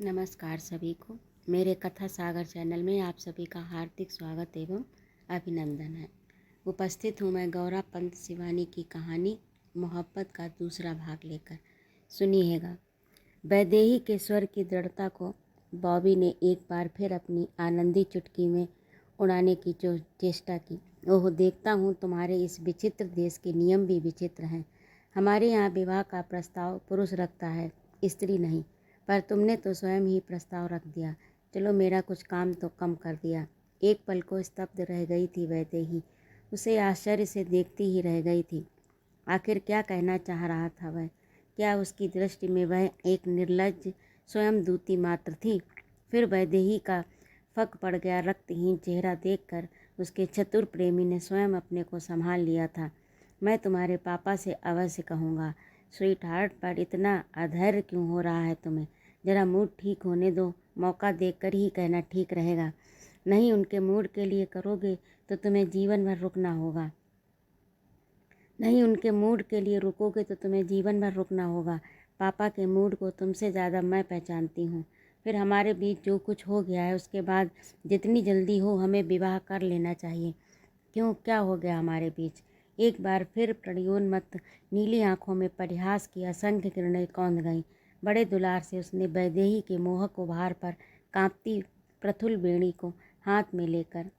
नमस्कार सभी को। मेरे कथा सागर चैनल में आप सभी का हार्दिक स्वागत एवं अभिनंदन है। उपस्थित हूँ मैं गौरा पंत शिवानी की कहानी मोहब्बत का दूसरा भाग लेकर। सुनिएगा। वैदेही के स्वर की दृढ़ता को बॉबी ने एक बार फिर अपनी आनंदी चुटकी में उड़ाने की जो चेष्टा की। ओह, देखता हूँ तुम्हारे इस विचित्र देश के नियम भी विचित्र हैं। हमारे यहाँ विवाह का प्रस्ताव पुरुष रखता है, स्त्री नहीं। पर तुमने तो स्वयं ही प्रस्ताव रख दिया। चलो, मेरा कुछ काम तो कम कर दिया। एक पल को स्तब्ध रह गई थी वैदेही। उसे आश्चर्य से देखती ही रह गई थी। आखिर क्या कहना चाह रहा था वह? क्या उसकी दृष्टि में वह एक निर्लज्ज स्वयं दूती मात्र थी? फिर वैदेही का फक पड़ गया। रक्तहीन चेहरा देखकर उसके चतुर प्रेमी ने स्वयं अपने को संभाल लिया था। मैं तुम्हारे पापा से अवश्य कहूँगा। स्वीट हार्ट, पर इतना अधैर्य क्यों हो रहा है तुम्हें? जरा मूड ठीक होने दो। मौका देखकर ही कहना ठीक रहेगा। नहीं, उनके मूड के लिए करोगे तो तुम्हें जीवन भर रुकना होगा। नहीं, उनके मूड के लिए रुकोगे तो तुम्हें जीवन भर रुकना होगा। पापा के मूड को तुमसे ज़्यादा मैं पहचानती हूँ। फिर हमारे बीच जो कुछ हो गया है उसके बाद जितनी जल्दी हो हमें विवाह कर लेना चाहिए। क्यों, क्या हो गया हमारे बीच? एक बार फिर प्रणयोन्मत्त नीली आंखों में परिहास की असंख्य किरणें कौंध गईं। बड़े दुलार से उसने वैदेही के मोहक उभार पर कांपती प्रफुल्ल बेणी को हाथ में लेकर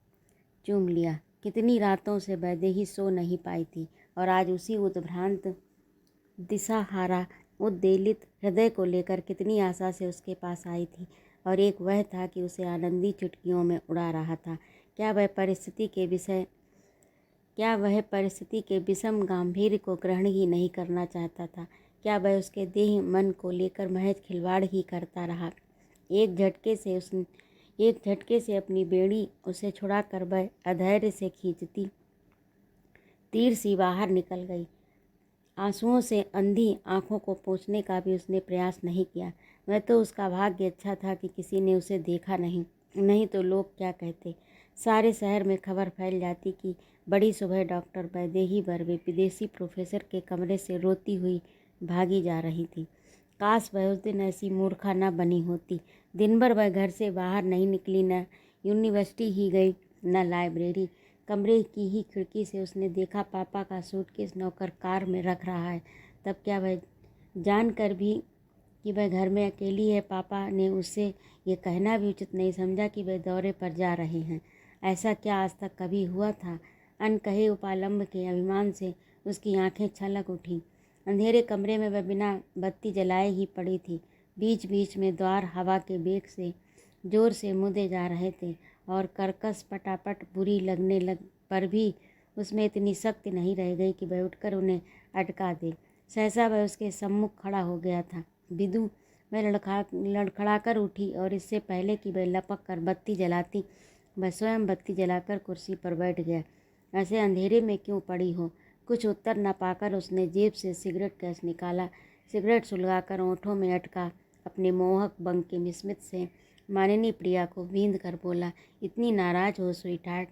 चूम लिया। कितनी रातों से वैदेही सो नहीं पाई थी और आज उसी उद्भ्रांत दिशाहारा उद्वेलित हृदय को लेकर कितनी आशा से उसके पास आई थी। और एक वह था कि उसे आनंदी चुटकियों में उड़ा रहा था। क्या वह परिस्थिति के विषम गांधीर्य को ग्रहण ही नहीं करना चाहता था? क्या वह उसके देह मन को लेकर महज खिलवाड़ ही करता रहा? एक झटके से अपनी बेड़ी उसे छुड़ाकर वह अधैर्य से खींचती तीर सी बाहर निकल गई। आंसुओं से अंधी आंखों को पोंछने का भी उसने प्रयास नहीं किया। वह तो उसका भाग्य अच्छा था कि किसी ने उसे देखा नहीं तो लोग क्या कहते। सारे शहर में खबर फैल जाती कि बड़ी सुबह डॉक्टर वैदेही बर्वे विदेशी प्रोफेसर के कमरे से रोती हुई भागी जा रही थी। काश वह उस दिन ऐसी मूर्खा न बनी होती। दिन भर वह घर से बाहर नहीं निकली, न यूनिवर्सिटी ही गई, न लाइब्रेरी। कमरे की ही खिड़की से उसने देखा पापा का सूटकेस नौकर कार में रख रहा है। तब क्या वह जानकर भी कि वह घर में अकेली है, पापा ने उससे ये कहना भी उचित नहीं समझा कि वह दौरे पर जा रहे हैं? ऐसा क्या आज तक कभी हुआ था? अनकहे उपालंब के अभिमान से उसकी आंखें छलक उठीं। अंधेरे कमरे में वह बिना बत्ती जलाए ही पड़ी थी। बीच बीच में द्वार हवा के बेग से जोर से मुदे जा रहे थे और कर्कश पटापट बुरी लगने पर भी उसमें इतनी शक्ति नहीं रह गई कि वह उठकर उन्हें अटका दे। सहसा वह उसके सम्मुख खड़ा हो गया था। विदु, वह लड़खड़ाकर उठी और इससे पहले कि वह लपक कर बत्ती जलाती, वह स्वयं बत्ती जलाकर कुर्सी पर बैठ गया। ऐसे अंधेरे में क्यों पड़ी हो? कुछ उत्तर न पाकर उसने जेब से सिगरेट कैस निकाला। सिगरेट सुलगाकर ओंठों में अटका अपने मोहक बंकिम स्मित से माननीय प्रिया को बींध कर बोला, इतनी नाराज हो sweetheart?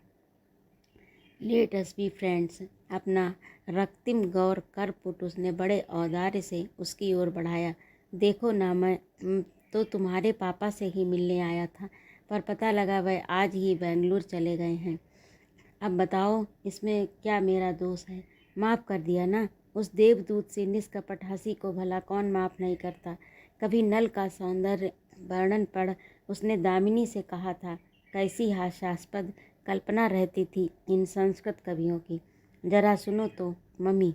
Let us be friends. अपना रक्तिम गौर करपुट उसने बड़े औदार्य से उसकी ओर बढ़ाया। देखो ना, मैं तो तुम्हारे पापा से ही मिलने आया था, पर पता लगा वह आज ही बेंगलुरु चले गए हैं। अब बताओ, इसमें क्या मेरा दोष है? माफ़ कर दिया ना। उस देवदूत से निष्कपट हंसी को भला कौन माफ़ नहीं करता। कभी नल का सौंदर्य वर्णन पढ़ उसने दामिनी से कहा था, कैसी हास्यास्पद कल्पना रहती थी इन संस्कृत कवियों की। जरा सुनो तो मम्मी।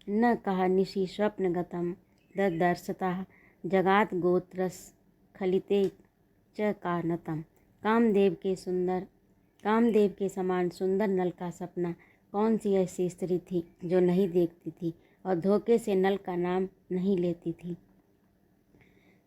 न कहा निशि स्वप्नगतम ददर्शतः जगात गोत्रस खलिते च कानतम। कामदेव के समान सुंदर नल का सपना कौन सी ऐसी स्त्री थी जो नहीं देखती थी और धोखे से नल का नाम नहीं लेती थी?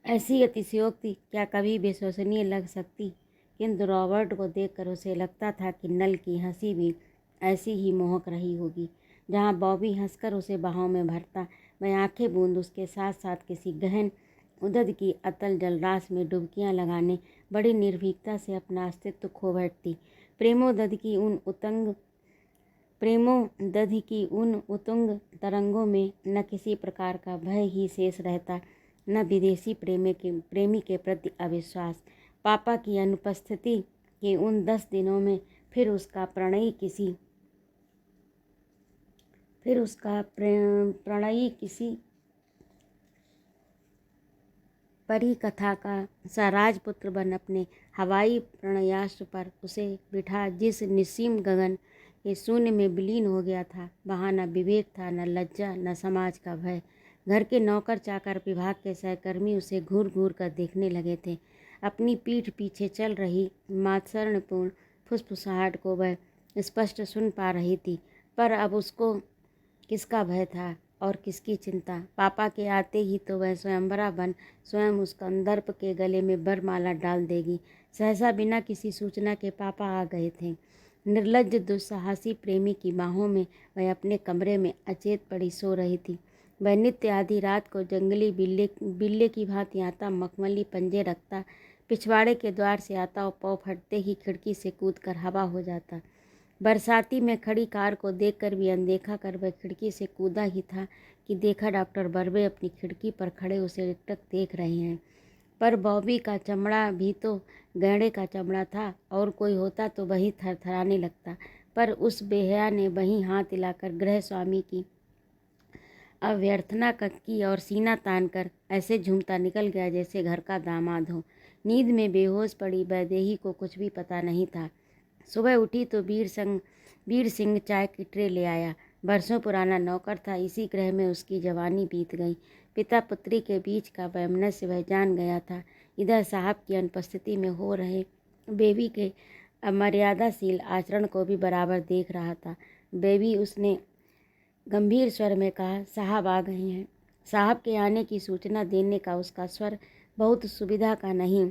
ऐसी अतिशयोक्ति क्या कभी विश्वसनीय लग सकती? किंतु रॉबर्ट को देखकर उसे लगता था कि नल की हंसी भी ऐसी ही मोहक रही होगी। जहाँ बॉबी हंसकर उसे बाहों में भरता, वह आंखें बूंद उसके साथ साथ किसी गहन उदध की अतल जलराशि में डुबकियां लगाने बड़ी निर्भीकता से अपना अस्तित्व खो बैठती। प्रेमोदध की उन उतुंग तरंगों में न किसी प्रकार का भय ही शेष रहता न विदेशी प्रेमी के प्रति अविश्वास। पापा की अनुपस्थिति के उन 10 दिनों में फिर उसका प्रणयी किसी परी कथा का सा राजपुत्र बन अपने हवाई प्रणयास्त्र पर उसे बिठा जिस निस्सीम गगन के शून्य में विलीन हो गया था, वहाँ न विवेक था, न लज्जा, न समाज का भय। घर के नौकर चाकर, विभाग के सहकर्मी उसे घूर घूर कर देखने लगे थे। अपनी पीठ पीछे चल रही मात्सर्यपूर्ण फुसफुसाहट को वह स्पष्ट सुन पा रही थी, पर अब उसको किसका भय था और किसकी चिंता। पापा के आते ही तो वह स्वयंवरा बन स्वयं उस कंदर्प के गले में बरमाला डाल देगी। सहसा बिना किसी सूचना के पापा आ गए थे। निर्लज्ज दुस्साहसी प्रेमी की बाहों में वह अपने कमरे में अचेत पड़ी सो रही थी। वह नित्य आधी रात को जंगली बिल्ले की भांति आता मखमली पंजे रखता, पिछवाड़े के द्वार से आता और पाँव फटते ही खिड़की से कूदकर हवा हो जाता। बरसाती में खड़ी कार को देखकर भी अनदेखा कर वह खिड़की से कूदा ही था कि देखा डॉक्टर बर्वे अपनी खिड़की पर खड़े उसे एकटक देख रहे हैं। पर बॉबी का चमड़ा भी तो गैंडे का चमड़ा था, और कोई होता तो वही थरथराने लगता। पर उस बेहया ने वहीं हाथ हिलाकर गृह स्वामी की अभ्यर्थना की और सीना तान कर ऐसे झूमता निकल गया जैसे घर का दामाद हो। नींद में बेहोश पड़ी वैदेही को कुछ भी पता नहीं था। सुबह उठी तो वीर सिंह चाय की ट्रे ले आया। बरसों पुराना नौकर था, इसी ग्रह में उसकी जवानी बीत गई। पिता पुत्री के बीच का वैमनस्य वह जान गया था। इधर साहब की अनुपस्थिति में हो रहे बेबी के अमर्यादाशील आचरण को भी बराबर देख रहा था। बेबी, उसने गंभीर स्वर में कहा, साहब आ गए हैं। साहब के आने की सूचना देने का उसका स्वर बहुत सुविधा का नहीं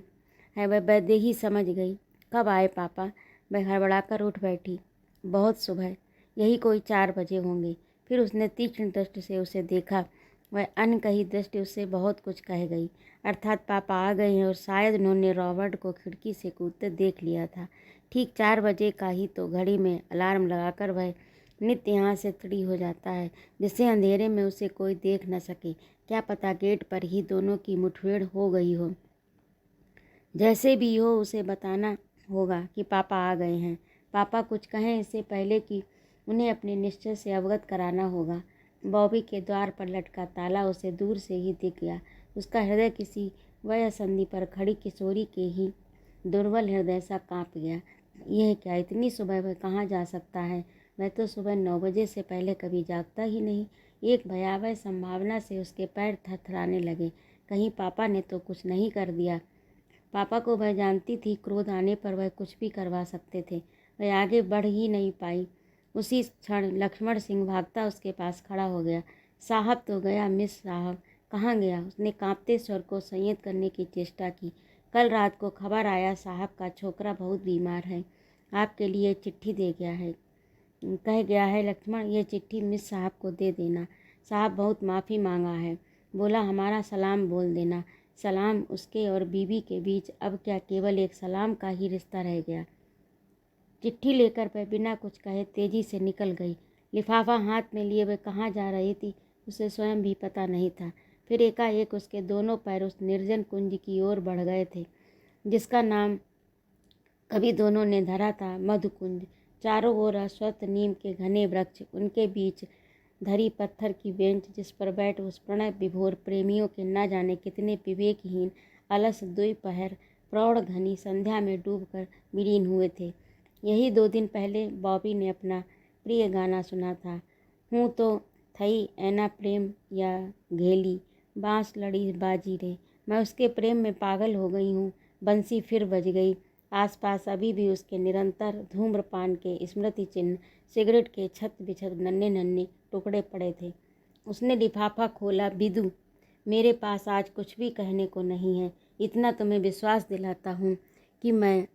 है, वह वैदेही समझ गई। कब आए पापा? वह हड़बड़ाकर उठ बैठी। बहुत सुबह, यही कोई 4 बजे होंगे। फिर उसने तीक्ष्ण दृष्टि से उसे देखा। वह अनकही दृष्टि उससे बहुत कुछ कह गई। अर्थात पापा आ गए हैं और शायद उन्होंने रॉबर्ट को खिड़की से कूदते देख लिया था। ठीक 4 बजे का ही तो घड़ी में अलार्म लगाकर वह नित्य यहाँ से खड़ी हो जाता है, जिससे अंधेरे में उसे कोई देख न सके। क्या पता गेट पर ही दोनों की मुठभेड़ हो गई हो। जैसे भी हो, उसे बताना होगा कि पापा आ गए हैं। पापा कुछ कहें इससे पहले कि उन्हें अपने निश्चय से अवगत कराना होगा। बॉबी के द्वार पर लटका ताला उसे दूर से ही दिख गया। उसका हृदय किसी वयसंधि पर खड़ी किशोरी के ही दुर्बल हृदय सा काँप गया। यह क्या, इतनी सुबह वह कहाँ जा सकता है? वह तो सुबह 9 बजे से पहले कभी जागता ही नहीं। एक भयावह संभावना से उसके पैर थरथराने लगे। कहीं पापा ने तो कुछ नहीं कर दिया। पापा को वह जानती थी, क्रोध आने पर वह कुछ भी करवा सकते थे। वह आगे बढ़ ही नहीं पाई। उसी क्षण लक्ष्मण सिंह भागता उसके पास खड़ा हो गया। साहब तो गया, मिस साहब कहाँ गया? उसने कांपते स्वर को संयत करने की चेष्टा की। कल रात को खबर आया, साहब का छोकरा बहुत बीमार है, आपके लिए चिट्ठी दे गया है, कह गया है लक्ष्मण, ये चिट्ठी मिस साहब को दे देना। साहब बहुत माफ़ी मांगा है, बोला हमारा सलाम बोल देना। सलाम? उसके और बीबी के बीच अब क्या केवल एक सलाम का ही रिश्ता रह गया? चिट्ठी लेकर वह बिना कुछ कहे तेजी से निकल गई। लिफाफा हाथ में लिए वह कहाँ जा रही थी उसे स्वयं भी पता नहीं था। फिर एकाएक उसके दोनों पैर उस निर्जन कुंज की ओर बढ़ गए थे जिसका नाम कभी दोनों ने धरा था, मधुकुंज। चारों ओर अश्वत्थ नीम के घने वृक्ष, उनके बीच धरी पत्थर की बेंच जिस पर बैठ उस प्रणय विभोर प्रेमियों के न जाने कितने विवेकहीन अलस द्विपहर प्रौढ़ घनी संध्या में डूबकर विलीन हुए थे। यही 2 दिन पहले बॉबी ने अपना प्रिय गाना सुना था, हूँ तो थई ऐना प्रेम या घेली बाँस लड़ी बाजी रे। मैं उसके प्रेम में पागल हो गई हूँ। बंसी फिर बज गई। आसपास अभी भी उसके निरंतर धूम्रपान के स्मृति चिन्ह, सिगरेट के छत बिछत नन्हे नन्हे टुकड़े पड़े थे। उसने लिफाफा खोला। बिदु, मेरे पास आज कुछ भी कहने को नहीं है। इतना तुम्हें विश्वास दिलाता हूँ कि मैं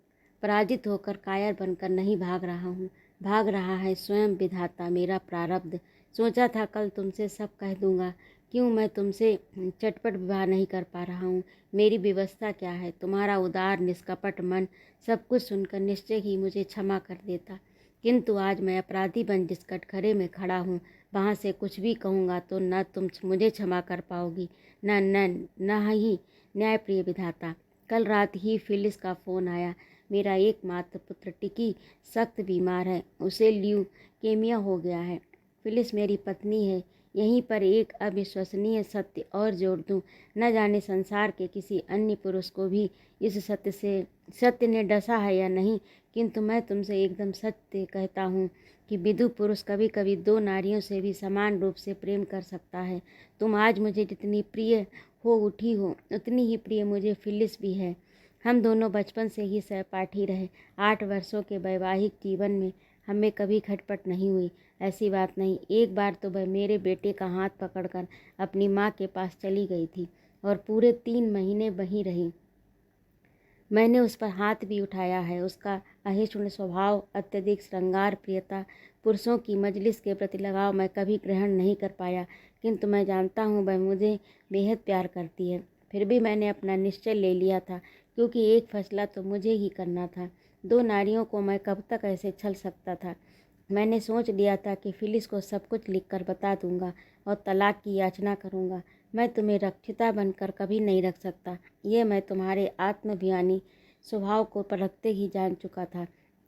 पराजित होकर कायर बनकर नहीं भाग रहा हूँ। भाग रहा है स्वयं विधाता, मेरा प्रारब्ध। सोचा था कल तुमसे सब कह दूँगा। क्यों मैं तुमसे चटपट विवाह नहीं कर पा रहा हूँ? मेरी व्यवस्था क्या है? तुम्हारा उदार निष्कपट मन सब कुछ सुनकर निश्चय ही मुझे क्षमा कर देता, किंतु आज मैं अपराधी बन जिस कटघरे में खड़ा हूँ वहाँ से कुछ भी कहूँगा तो न तुम मुझे क्षमा कर पाओगी, न न न ही न्यायप्रिय विधाता। कल रात ही फिलिस का फ़ोन आया। मेरा एकमात्र पुत्र टिकी सख्त बीमार है, उसे ल्यूकेमिया हो गया है। फिलिस मेरी पत्नी है। यहीं पर एक अविश्वसनीय सत्य और जोड़ दूँ, न जाने संसार के किसी अन्य पुरुष को भी इस सत्य ने डसा है या नहीं, किंतु मैं तुमसे एकदम सत्य कहता हूँ कि विदु पुरुष कभी कभी दो नारियों से भी समान रूप से प्रेम कर सकता है। तुम आज मुझे जितनी प्रिय हो उठी हो, उतनी ही प्रिय मुझे फिलिस भी है। हम दोनों बचपन से ही सहपाठी रहे। 8 वर्षों के वैवाहिक जीवन में हमें कभी खटपट नहीं हुई। ऐसी बात नहीं, एक बार तो वह मेरे बेटे का हाथ पकड़कर अपनी माँ के पास चली गई थी और पूरे 3 महीने वहीं रही। मैंने उस पर हाथ भी उठाया है। उसका अहिष्ण स्वभाव, अत्यधिक श्रृंगार प्रियता, पुरुषों की मजलिस के प्रति लगाव मैं कभी ग्रहण नहीं कर पाया, किंतु मैं जानता हूँ वह मुझे बेहद प्यार करती है। फिर भी मैंने अपना निश्चय ले लिया था, क्योंकि एक फैसला तो मुझे ही करना था। 2 नारियों को मैं कब तक ऐसे छल सकता था। मैंने सोच लिया था कि फिलिस को सब कुछ लिखकर बता दूंगा और तलाक की याचना करूंगा। मैं तुम्हें रक्षिता बनकर कभी नहीं रख सकता, ये मैं तुम्हारे आत्माभिमानी स्वभाव को परखते ही जान चुका था।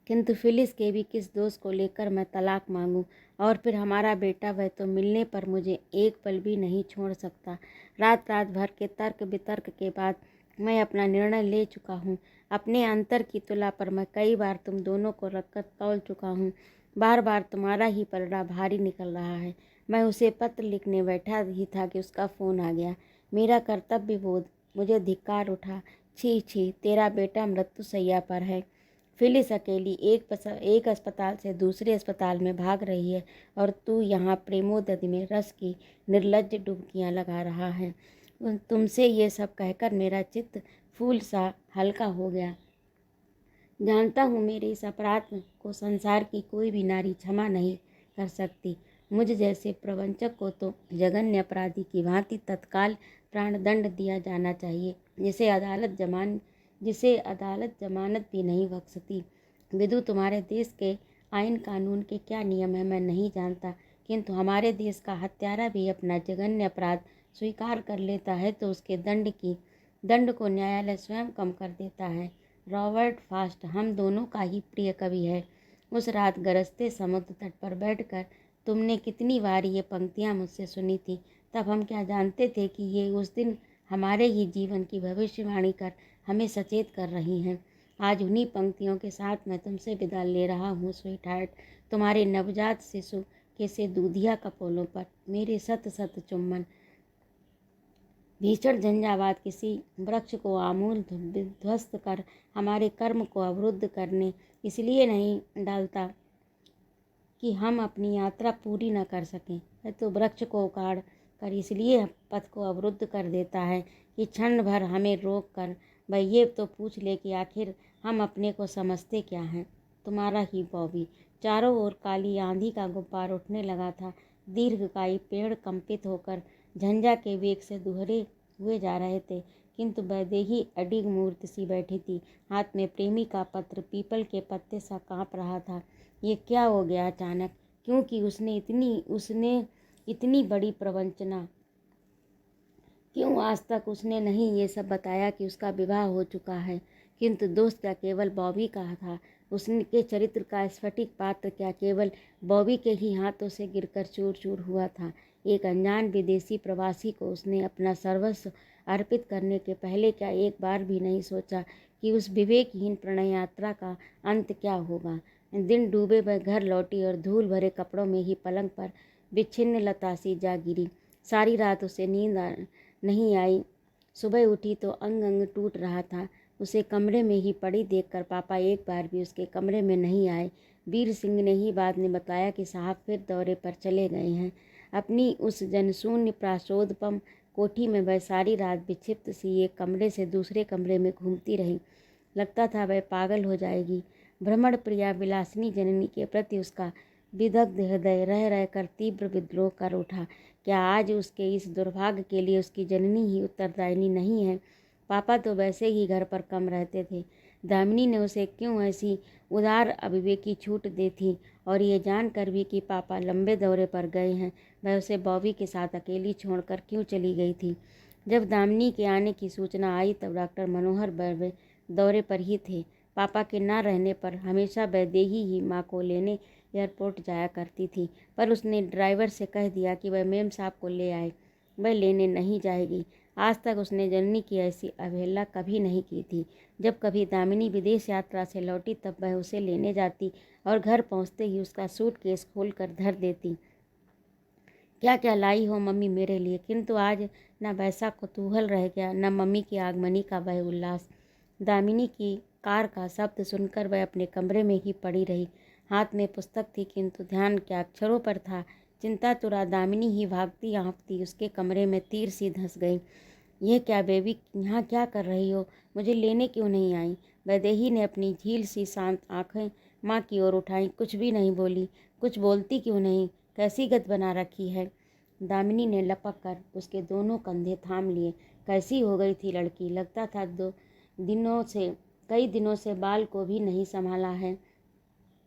किंतु फिलिस के भी किस दोष को लेकर मैं तलाक मांगूं, और फिर हमारा बेटा, वह तो मिलने पर मुझे एक पल भी नहीं छोड़ सकता। रात रात भर के तर्क वितर्क के बाद मैं अपना निर्णय ले चुका हूँ। अपने अंतर की तुला पर मैं कई बार तुम दोनों को रखकर तौल चुका हूँ। बार बार तुम्हारा ही पलड़ा भारी निकल रहा है। मैं उसे पत्र लिखने बैठा ही था कि उसका फ़ोन आ गया। मेरा कर्तव्य बोध मुझे धिक्कार उठा। छी छी, तेरा बेटा मृत्युशैया पर है। फिलिस अकेली एक अस्पताल से दूसरे अस्पताल में भाग रही है, और तू यहाँ प्रेमोदधि में रस की निर्लज्ज डुबकियाँ लगा रहा है। तुमसे ये सब कहकर मेरा चित्त फूल सा हल्का हो गया। जानता हूँ मेरे इस अपराध को संसार की कोई भी नारी क्षमा नहीं कर सकती। मुझ जैसे प्रवंचक को तो जघन्य अपराधी की भांति तत्काल प्राणदंड दिया जाना चाहिए, जिसे अदालत जमानत भी नहीं बख्शती। विदु, तुम्हारे देश के आईन कानून के क्या नियम है मैं नहीं जानता, किंतु हमारे देश का हत्यारा भी अपना जघन्य अपराध स्वीकार कर लेता है तो उसके दंड को न्यायालय स्वयं कम कर देता है। रॉबर्ट फास्ट हम दोनों का ही प्रिय कवि है। उस रात गरजते समुद्र तट पर बैठकर तुमने कितनी बार ये पंक्तियाँ मुझसे सुनी थी। तब हम क्या जानते थे कि ये उस दिन हमारे ही जीवन की भविष्यवाणी कर हमें सचेत कर रही हैं। आज उन्हीं पंक्तियों के साथ मैं तुमसे विदा ले रहा हूँ स्वीट हार्ट। तुम्हारे नवजात शिशु के से दूधिया कपोलों पर मेरे सत सत चुम्बन। भीषण झंझावात किसी वृक्ष को आमूल विध्वस्त कर हमारे कर्म को अवरुद्ध करने इसलिए नहीं डालता कि हम अपनी यात्रा पूरी न कर सकें, तो वृक्ष को उखाड़ कर इसलिए पथ को अवरुद्ध कर देता है कि क्षण भर हमें रोक कर वह ये तो पूछ ले कि आखिर हम अपने को समझते क्या हैं। तुम्हारा ही बॉबी। चारों ओर काली आंधी का गुब्बार उठने लगा था। दीर्घकाय पेड़ कंपित होकर झंझा के वेग से दुहरे हुए जा रहे थे, किंतु वैदेही अडिग मूर्ति सी बैठी थी। हाथ में प्रेमी का पत्र पीपल के पत्ते सा काँप रहा था। ये क्या हो गया अचानक? क्योंकि उसने इतनी बड़ी प्रवंचना क्यों आज तक उसने नहीं ये सब बताया कि उसका विवाह हो चुका है। किंतु दोस्त क्या केवल बॉबी का था? उसके चरित्र का स्फटिक पात्र क्या केवल बॉबी के ही हाथों से गिरकर चूर चूर हुआ था? एक अनजान विदेशी प्रवासी को उसने अपना सर्वस्व अर्पित करने के पहले क्या एक बार भी नहीं सोचा कि उस विवेकहीन प्रणय यात्रा का अंत क्या होगा? दिन डूबे वह घर लौटी और धूल भरे कपड़ों में ही पलंग पर विच्छिन्न लतासी जा गिरी। सारी रात उसे नींद नहीं आई। सुबह उठी तो अंग अंग टूट रहा था। उसे कमरे में ही पड़ी देखकर पापा एक बार भी उसके कमरे में नहीं आए। वीर सिंह ने ही बाद में बताया कि साहब फिर दौरे पर चले गए हैं। अपनी उस जनशून्य प्रासोदपम कोठी में वह सारी रात विक्षिप्त सी एक कमरे से दूसरे कमरे में घूमती रही। लगता था वह पागल हो जाएगी। भ्रमण प्रिया विलासिनी जननी के प्रति उसका विदग्ध हृदय रह रहकर तीव्र विद्रोह कर उठा। क्या आज उसके इस दुर्भाग्य के लिए उसकी जननी ही उत्तरदायिनी नहीं है? पापा तो वैसे ही घर पर कम रहते थे, दामिनी ने उसे क्यों ऐसी उदार अविवेकी छूट दी थी, और ये जानकर भी कि पापा लंबे दौरे पर गए हैं, वह उसे बॉबी के साथ अकेली छोड़कर क्यों चली गई थी। जब दामिनी के आने की सूचना आई तब डॉक्टर मनोहर बर्वे दौरे पर ही थे। पापा के ना रहने पर हमेशा वैदेही ही माँ को लेने एयरपोर्ट जाया करती थी, पर उसने ड्राइवर से कह दिया कि वह मेम साहब को ले आए, वह लेने नहीं जाएगी। आज तक उसने जननी की ऐसी अवहेलना कभी नहीं की थी। जब कभी दामिनी विदेश यात्रा से लौटी तब वह उसे लेने जाती और घर पहुंचते ही उसका सूटकेस खोलकर धर देती। क्या क्या लाई हो मम्मी मेरे लिए। किंतु आज न वैसा कुतूहल रह गया, न मम्मी की आगमनी का वह उल्लास। दामिनी की कार का शब्द सुनकर वह अपने कमरे में ही पड़ी रही। हाथ में पुस्तक थी किंतु ध्यान क्या अक्षरों पर था। चिंतातुरा दामिनी ही भागती हाँफती उसके कमरे में तीर सी धंस गई। यह क्या बेबी, यहाँ क्या कर रही हो, मुझे लेने क्यों नहीं आई। वैदेही ने अपनी झील सी शांत आंखें माँ की ओर उठाई, कुछ भी नहीं बोली। कुछ बोलती क्यों नहीं, कैसी गत बना रखी है। दामिनी ने लपक कर उसके दोनों कंधे थाम लिए। कैसी हो गई थी लड़की, लगता था कई दिनों से बाल को भी नहीं संभाला है।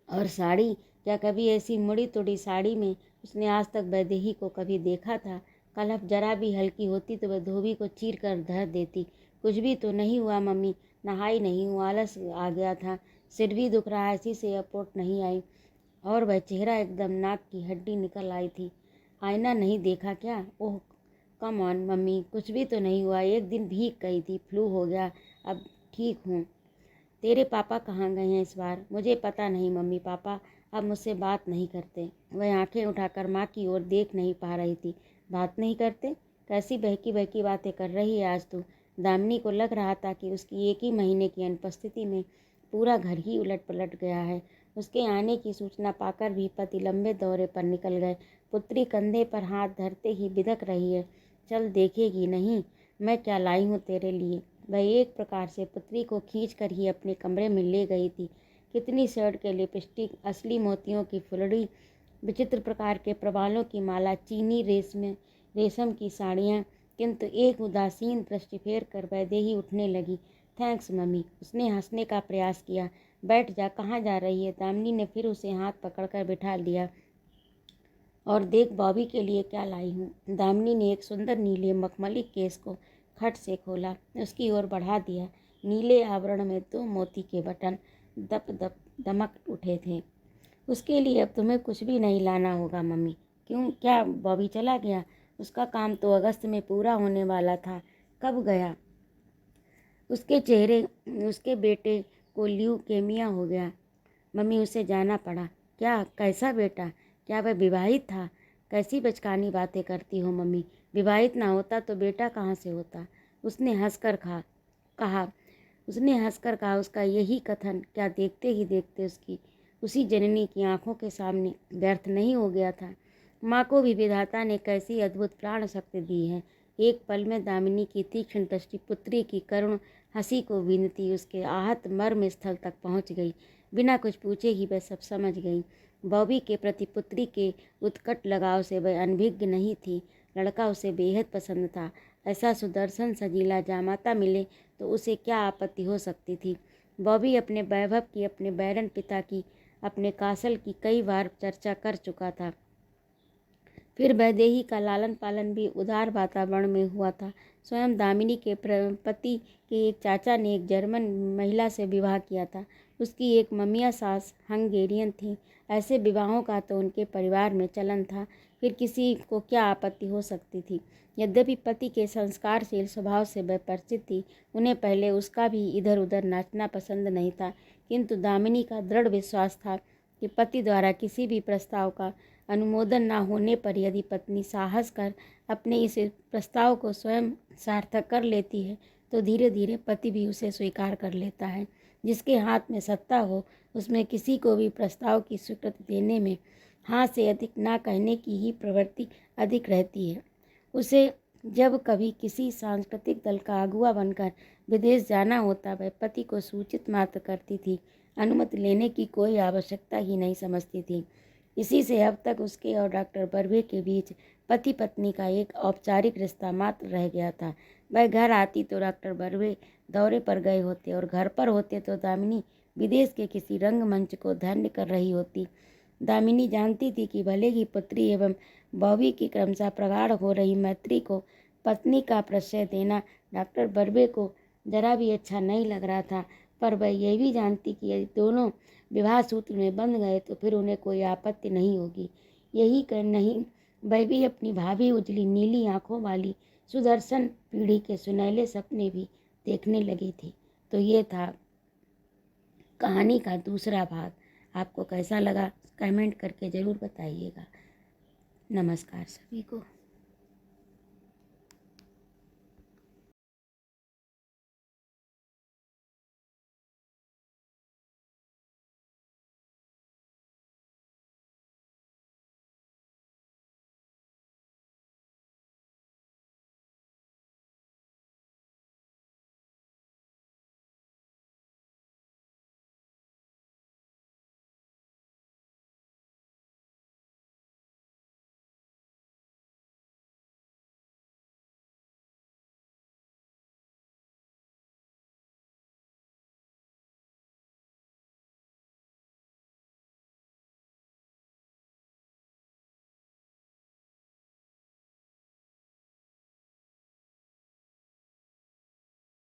और साड़ी, क्या कभी ऐसी मुड़ी तुड़ी साड़ी में उसने आज तक वैदेही को कभी देखा था। कलफ जरा भी हल्की होती तो वह धोबी को चीर कर धर देती। कुछ भी तो नहीं हुआ मम्मी, नहाई नहीं हूँ, आलस आ गया था, सिर भी दुख रहा है, इसी से एयरपोर्ट नहीं आई। और वह चेहरा एकदम नाक की हड्डी निकल आई थी। आईना नहीं देखा क्या। ओह कम ऑन मम्मी, कुछ भी तो नहीं हुआ, एक दिन भीग गई थी, फ्लू हो गया, अब ठीक हूँ। तेरे पापा कहाँ गए हैं इस बार। मुझे पता नहीं मम्मी, पापा अब मुझसे बात नहीं करते। वह आंखें उठाकर माँ की ओर देख नहीं पा रही थी। बात नहीं करते, कैसी बहकी बहकी बातें कर रही है आज तू। दामिनी को लग रहा था कि उसकी एक ही महीने की अनुपस्थिति में पूरा घर ही उलट पलट गया है। उसके आने की सूचना पाकर भी पति लंबे दौरे पर निकल गए। पुत्री कंधे पर हाथ धरते ही बिदक रही है। चल देखेगी नहीं मैं क्या लाई हूँ तेरे लिए। वह एक प्रकार से पुत्री को खींच कर ही अपने कमरे में ले गई थी। कितनी शर्ट के लिपस्टिक, असली मोतियों की फुलड़ी, विचित्र प्रकार के प्रवालों की माला, चीनी रेशम की साड़ियाँ। किंतु एक उदासीन दृष्टि फेर कर वैदेही उठने लगी। Thanks mummy. उसने हंसने का प्रयास किया। बैठ जा, कहाँ जा रही है। दामिनी ने फिर उसे हाथ पकड़कर बिठा लिया। और देख बॉबी के लिए क्या लाई हूँ। दामिनी ने एक सुंदर नीले मखमली केस को खट से खोला, उसकी ओर बढ़ा दिया। नीले आवरण में 2 मोती के बटन दप दप दमक उठे थे। उसके लिए अब तुम्हें कुछ भी नहीं लाना होगा मम्मी। क्यों, क्या बॉबी चला गया। उसका काम तो अगस्त में पूरा होने वाला था। कब गया। उसके बेटे को ल्यूकेमिया हो गया मम्मी, उसे जाना पड़ा। क्या, कैसा बेटा, क्या वह विवाहित था। कैसी बचकानी बातें करती हो मम्मी, विवाहित ना होता तो बेटा कहाँ से होता। उसने हंसकर कहा। उसका यही कथन क्या देखते ही देखते उसकी उसी जननी की आंखों के सामने व्यर्थ नहीं हो गया था। माँ को भी विधाता ने कैसी अद्भुत प्राण शक्ति दी है। एक पल में दामिनी की तीक्ष्ण दृष्टि पुत्री की करुण हंसी को बीनती उसके आहत मर्म स्थल तक पहुँच गई। बिना कुछ पूछे ही वह सब समझ गई। बॉबी के प्रति पुत्री के उत्कट लगाव से वह अनभिज्ञ नहीं थी। लड़का उसे बेहद पसंद था। ऐसा सुदर्शन सजीला जामाता मिले तो उसे क्या आपत्ति हो सकती थी। बॉबी अपने वैभव की, अपने बैरन पिता की, अपने कासल की कई बार चर्चा कर चुका था। फिर वैदेही का लालन पालन भी उदार वातावरण में हुआ था। स्वयं दामिनी के पति के एक चाचा ने एक जर्मन महिला से विवाह किया था। उसकी एक ममिया सास हंगेरियन थी। ऐसे विवाहों का तो उनके परिवार में चलन था। फिर किसी को क्या आपत्ति हो सकती थी। यद्यपि पति के संस्कारशील स्वभाव से वह परिचित थी, उन्हें पहले उसका भी इधर उधर नाचना पसंद नहीं था। किंतु दामिनी का दृढ़ विश्वास था कि पति द्वारा किसी भी प्रस्ताव का अनुमोदन न होने पर यदि पत्नी साहस कर अपने इस प्रस्ताव को स्वयं सार्थक कर लेती है तो धीरे धीरे पति भी उसे स्वीकार कर लेता है। जिसके हाथ में सत्ता हो उसमें किसी को भी प्रस्ताव की स्वीकृति देने में हाँ से अधिक ना कहने की ही प्रवृत्ति अधिक रहती है। उसे जब कभी किसी सांस्कृतिक दल का अगुवा बनकर विदेश जाना होता वह पति को सूचित मात्र करती थी, अनुमति लेने की कोई आवश्यकता ही नहीं समझती थी। इसी से अब तक उसके और डॉक्टर बर्वे के बीच पति पत्नी का एक औपचारिक रिश्ता मात्र रह गया था। वह घर आती तो डॉक्टर बर्वे दौरे पर गए होते और घर पर होते तो दामिनी विदेश के किसी रंगमंच को धन्य कर रही होती। दामिनी जानती थी कि भले ही पुत्री एवं बॉबी की क्रमशः प्रगाढ़ हो रही मैत्री को पत्नी का प्रश्रय देना डॉक्टर बर्वे को जरा भी अच्छा नहीं लग रहा था, पर वह यह भी जानती कि यदि दोनों विवाह सूत्र में बंध गए तो फिर उन्हें कोई आपत्ति नहीं होगी। यही कर नहीं, वह भी अपनी भाभी उजली नीली आंखों वाली सुदर्शन पीढ़ी के सुनहले सपने भी देखने लगी थी। तो ये था कहानी का दूसरा भाग। आपको कैसा लगा कमेंट करके ज़रूर बताइएगा। नमस्कार सभी को।